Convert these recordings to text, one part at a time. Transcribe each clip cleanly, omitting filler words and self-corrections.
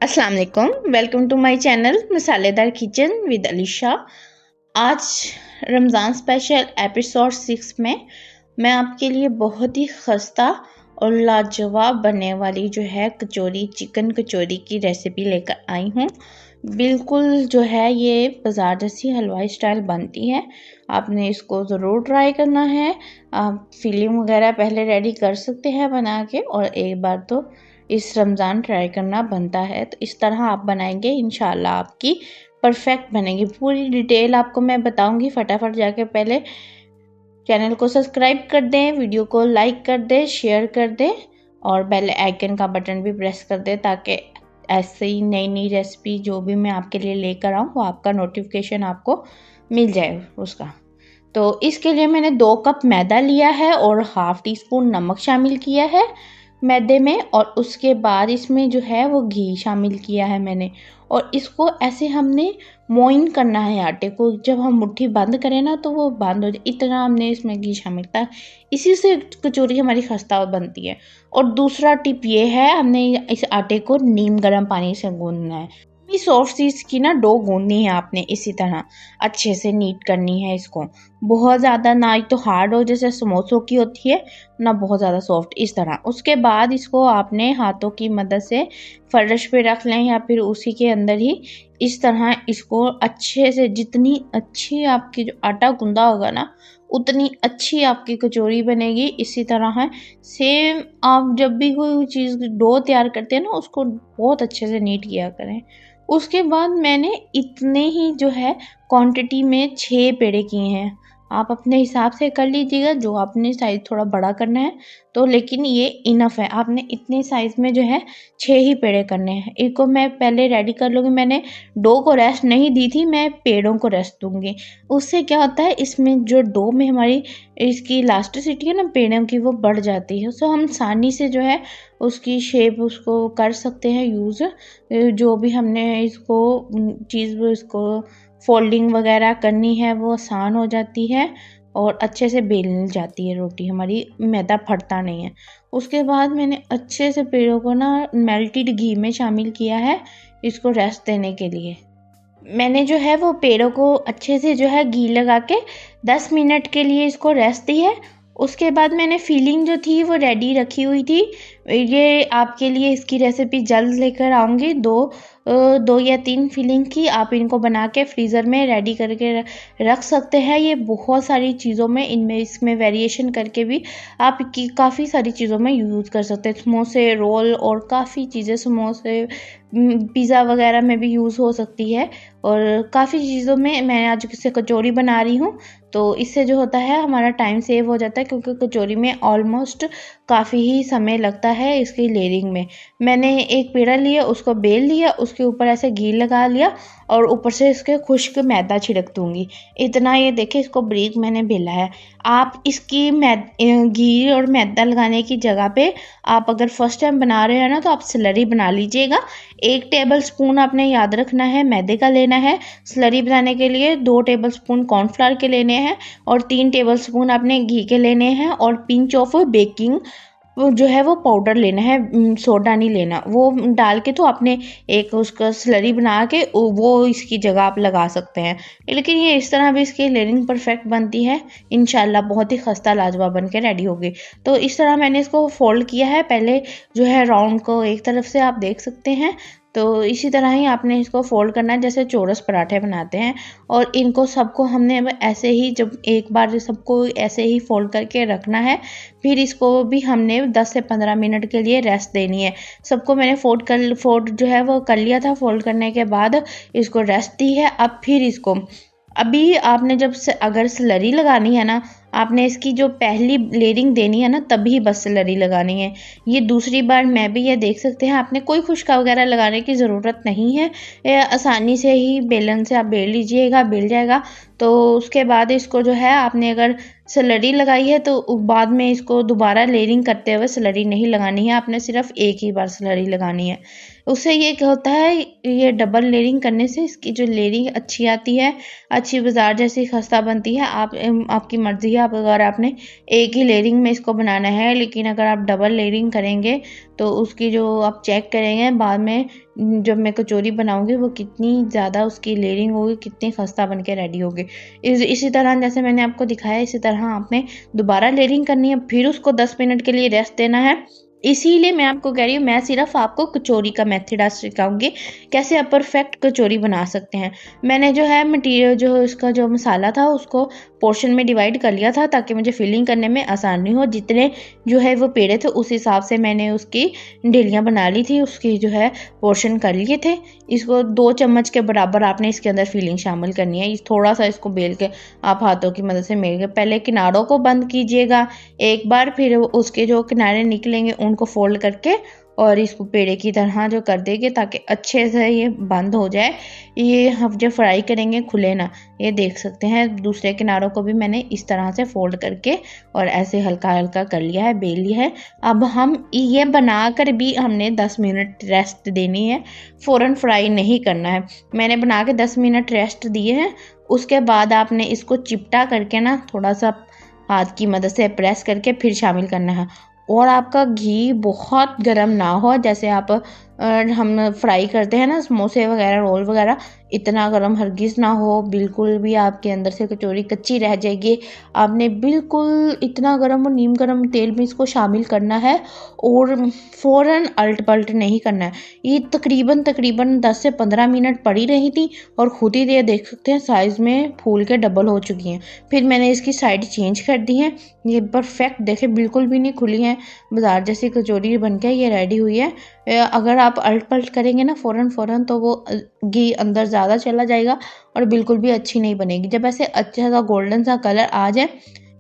अस्सलाम वालेकुम। Welcome to my channel मसालेदार किचन विद अलीशा। आज रमज़ान स्पेशल एपिसोड 6 में मैं आपके लिए बहुत ही खस्ता और लाजवाब बनने वाली जो है कचौरी, चिकन कचौरी की रेसिपी लेकर आई हूँ। बिल्कुल जो है ये बाज़ार जैसी हलवाई स्टाइल बनती है। आपने इसको ज़रूर ट्राई करना है। आप फिलिंग वगैरह पहले रेडी कर सकते हैं बना के, और एक बार तो इस रमज़ान ट्राई करना बनता है। तो इस तरह आप बनाएंगे, इंशाल्लाह आपकी परफेक्ट बनेगी। पूरी डिटेल आपको मैं बताऊंगी। फटाफट जाके पहले चैनल को सब्सक्राइब कर दें, वीडियो को लाइक कर दें, शेयर कर दें और बेल आइकन का बटन भी प्रेस कर दें, ताकि ऐसे ही नई नई रेसिपी जो भी मैं आपके लिए लेकर आऊँ वो आपका नोटिफिकेशन आपको मिल जाए उसका। तो इसके लिए मैंने 2 कप मैदा लिया है और हाफ टी स्पून नमक शामिल किया है मैदे में, और उसके बाद इसमें जो है वो घी शामिल किया है मैंने। और इसको ऐसे हमने मोइन करना है आटे को। जब हम मुट्ठी बंद करें ना तो वो बंद हो जाए, इतना हमने इसमें घी शामिल किया। इसी से कचौरी हमारी खस्ता बनती है। और दूसरा टिप ये है, हमने इस आटे को नीम गर्म पानी से गूंदना है। सॉफ्ट चीज़ की ना डो गूंदनी है आपने, इसी तरह अच्छे से नीट करनी है इसको। बहुत ज़्यादा ना ही तो हार्ड हो जैसे समोसों की होती है, ना बहुत ज़्यादा सॉफ्ट, इस तरह। उसके बाद इसको आपने हाथों की मदद से फर्श पे रख लें या फिर उसी के अंदर ही इस तरह इसको अच्छे से, जितनी अच्छी आपकी जो आटा गूंदा होगा ना उतनी अच्छी आपकी कचौरी बनेगी। इसी तरह है सेम, आप जब भी कोई चीज़ डो तैयार करते हैं ना उसको बहुत अच्छे से नीट किया करें। उसके बाद मैंने इतने ही जो है क्वांटिटी में 6 पेड़े किए हैं। आप अपने हिसाब से कर लीजिएगा, जो आपने साइज़ थोड़ा बड़ा करना है तो, लेकिन ये इनफ है। आपने इतने साइज़ में जो है 6 ही पेड़े करने हैं। इनको मैं पहले रेडी कर लूँगी। मैंने डो को रेस्ट नहीं दी थी, मैं पेड़ों को रेस्ट दूँगी। उससे क्या होता है, इसमें जो डो में हमारी इसकी इलास्टिसिटी है ना पेड़ों की, वो बढ़ जाती है। सो हम आसानी से जो है उसकी शेप उसको कर सकते हैं यूज़। जो भी हमने इसको चीज़ इसको फोल्डिंग वगैरह करनी है वो आसान हो जाती है और अच्छे से बेल जाती है रोटी हमारी, मैदा फटता नहीं है। उसके बाद मैंने अच्छे से पेड़ों को ना मेल्टेड घी में शामिल किया है इसको रेस्ट देने के लिए। मैंने जो है वो पेड़ों को अच्छे से जो है घी लगा के 10 मिनट के लिए इसको रेस्ट दी है। उसके बाद मैंने फिलिंग जो थी वो रेडी रखी हुई थी। ये आपके लिए इसकी रेसिपी जल्द लेकर आऊँगी। 2 या 3 फिलिंग की आप इनको बना के फ्रीज़र में रेडी करके रख सकते हैं। ये बहुत सारी चीज़ों में इनमें इसमें वेरिएशन करके भी आप की काफ़ी सारी चीज़ों में यूज़ कर सकते हैं। समोसे, रोल और काफ़ी चीज़ें, समोसे, पिज़्ज़ा वगैरह में भी यूज़ हो सकती है। और काफ़ी चीज़ों में मैं आज से कचौरी बना रही हूँ, तो इससे जो होता है हमारा टाइम सेव हो जाता है, क्योंकि कचौरी में ऑलमोस्ट काफ़ी ही समय लगता है इसकी लेयरिंग में। मैंने एक पेड़ा लिया, उसको बेल लिया, उसके ऊपर ऐसे घी लगा लिया और ऊपर से इसके खुश्क मैदा छिड़क दूँगी। इतना, ये देखिए इसको बारीक मैंने बेला है। आप इसकी घी और मैदा लगाने की जगह पे आप अगर फर्स्ट टाइम बना रहे हैं ना तो आप स्लरी बना लीजिएगा। 1 टेबल स्पून आपने याद रखना है मैदे का लेना है। स्लरी बनाने के लिए 2 टेबल स्पून कॉर्नफ्लावर के लेने हैं और 3 टेबल स्पून आपने घी के लेने हैं और पिंच ऑफ बेकिंग वो जो है वो पाउडर लेना है, सोडा नहीं लेना। वो डाल के तो आपने एक उसका स्लरी बना के वो इसकी जगह आप लगा सकते हैं। लेकिन ये इस तरह भी इसकी लेयरिंग परफेक्ट बनती है। इंशाल्लाह बहुत ही खस्ता लाजवाब बन के रेडी होगी। तो इस तरह मैंने इसको फोल्ड किया है। पहले जो है राउंड को एक तरफ से आप देख सकते हैं, तो इसी तरह ही आपने इसको फोल्ड करना है जैसे चौरस पराठे बनाते हैं। और इनको सबको हमने ऐसे ही, जब एक बार सबको ऐसे ही फोल्ड करके रखना है, फिर इसको भी हमने 10 से 15 मिनट के लिए रेस्ट देनी है। सबको मैंने फोल्ड जो है वो कर लिया था। फोल्ड करने के बाद इसको रेस्ट दी है। अब फिर इसको अभी आपने जब से अगर स्लरी लगानी है ना, आपने इसकी जो पहली लेयरिंग देनी है ना तभी बस स्लरी लगानी है। ये दूसरी बार मैं भी ये देख सकते हैं, आपने कोई खुश्का वगैरह लगाने की ज़रूरत नहीं है। ये आसानी से ही बेलन से आप बेल लीजिएगा, बेल जाएगा। तो उसके बाद इसको जो है आपने अगर स्लरी लगाई है तो बाद में इसको दोबारा लेयरिंग करते हुए स्लरी नहीं लगानी है, आपने सिर्फ एक ही बार स्लरी लगानी है। उससे ये क्या होता है, ये डबल लेयरिंग करने से इसकी जो लेयरिंग अच्छी आती है, अच्छी बाजार जैसी खस्ता बनती है। आपकी मर्ज़ी है, आप अगर आपने एक ही लेयरिंग में इसको बनाना है, लेकिन अगर आप डबल लेयरिंग करेंगे तो उसकी जो आप चेक करेंगे बाद में जब मैं कचौरी बनाऊंगी वो कितनी ज़्यादा उसकी लेयरिंग होगी, कितनी खस्ता बन के रेडी होगी। इसी तरह जैसे मैंने आपको दिखाया इसी तरह आपने दोबारा लेयरिंग करनी है, फिर उसको 10 मिनट के लिए रेस्ट देना है। इसीलिए मैं आपको कह रही हूँ, मैं सिर्फ आपको कचौरी का मेथड आज सिखाऊंगी, कैसे आप परफेक्ट कचौरी बना सकते हैं। मैंने जो है मटीरियल जो इसका जो मसाला था उसको पोर्शन में डिवाइड कर लिया था ताकि मुझे फिलिंग करने में आसानी हो। जितने जो है वो पेड़े थे उस हिसाब से मैंने उसकी ढेलियाँ बना ली थी, उसकी जो है पोर्शन कर लिए थे। इसको 2 चम्मच के बराबर आपने इसके अंदर फिलिंग शामिल करनी है। थोड़ा सा इसको बेल के आप हाथों की मदद से मेल के पहले किनारों को बंद कीजिएगा एक बार, फिर उसके जो किनारे निकलेंगे उनको फोल्ड करके और इसको पेड़े की तरह जो कर देंगे ताकि अच्छे से ये बंद हो जाए। ये हम जब फ्राई करेंगे खुले ना। ये देख सकते हैं दूसरे किनारों को भी मैंने इस तरह से फोल्ड करके और ऐसे हल्का हल्का कर लिया है, बेल लिया है। अब हम ये बनाकर भी हमने 10 मिनट रेस्ट देनी है, फ़ौरन फ्राई नहीं करना है। मैंने बना के 10 मिनट रेस्ट दिए हैं। उसके बाद आपने इसको चिपटा करके ना थोड़ा सा हाथ की मदद से प्रेस करके फिर शामिल करना है। और आपका घी बहुत गर्म ना हो, जैसे आप हम फ्राई करते हैं ना समोसे वगैरह रोल वगैरह, इतना गर्म हरगिज़ ना हो, बिल्कुल भी आपके अंदर से कचौरी कच्ची रह जाएगी। आपने बिल्कुल इतना गर्म और नीम गर्म तेल में इसको शामिल करना है और फ़ौरन अल्ट पल्ट नहीं करना है। ये तकरीबन 10 से 15 मिनट पड़ी रही थी और खुद ही ये देख सकते हैं साइज़ में फूल के डबल हो चुकी हैं। फिर मैंने इसकी साइड चेंज कर दी है। ये परफेक्ट देखें बिल्कुल भी नहीं खुली हैं, बाजार जैसी कचौरी बन के ये रेडी हुई है। अगर आप अल्ट पल्ट करेंगे ना फ़ौरन तो वो घी अंदर ज़्यादा चला जाएगा और बिल्कुल भी अच्छी नहीं बनेगी। जब ऐसे अच्छा सा गोल्डन सा कलर आ जाए,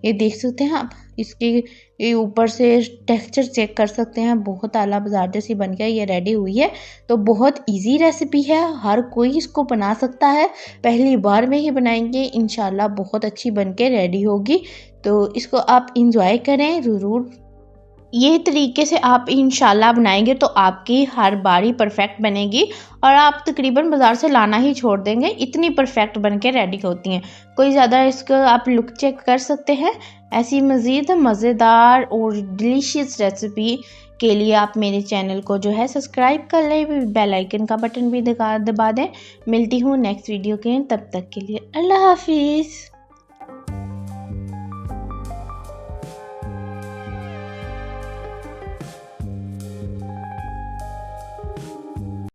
ये देख सकते हैं आप, इसके ऊपर से टेक्सचर चेक कर सकते हैं, बहुत आला बाजार जैसी बन के ये रेडी हुई है। तो बहुत इजी रेसिपी है, हर कोई इसको बना सकता है। पहली बार में ही बनाएंगे, इंशाल्लाह बहुत अच्छी बन के रेडी होगी। तो इसको आप इंजॉय करें ज़रूर। ये तरीके से आप इंशाल्लाह बनाएंगे तो आपकी हर बारी परफेक्ट बनेगी और आप तकरीबन बाज़ार से लाना ही छोड़ देंगे, इतनी परफेक्ट बन के रेडी होती हैं। कोई ज़्यादा इसका आप लुक चेक कर सकते हैं। ऐसी मज़ीद मज़ेदार और डिलीशियस रेसिपी के लिए आप मेरे चैनल को जो है सब्सक्राइब कर लें, बेल आइकन का बटन भी दबा दें। मिलती हूँ नेक्स्ट वीडियो के, तब तक के लिए अल्लाह हाफिज़।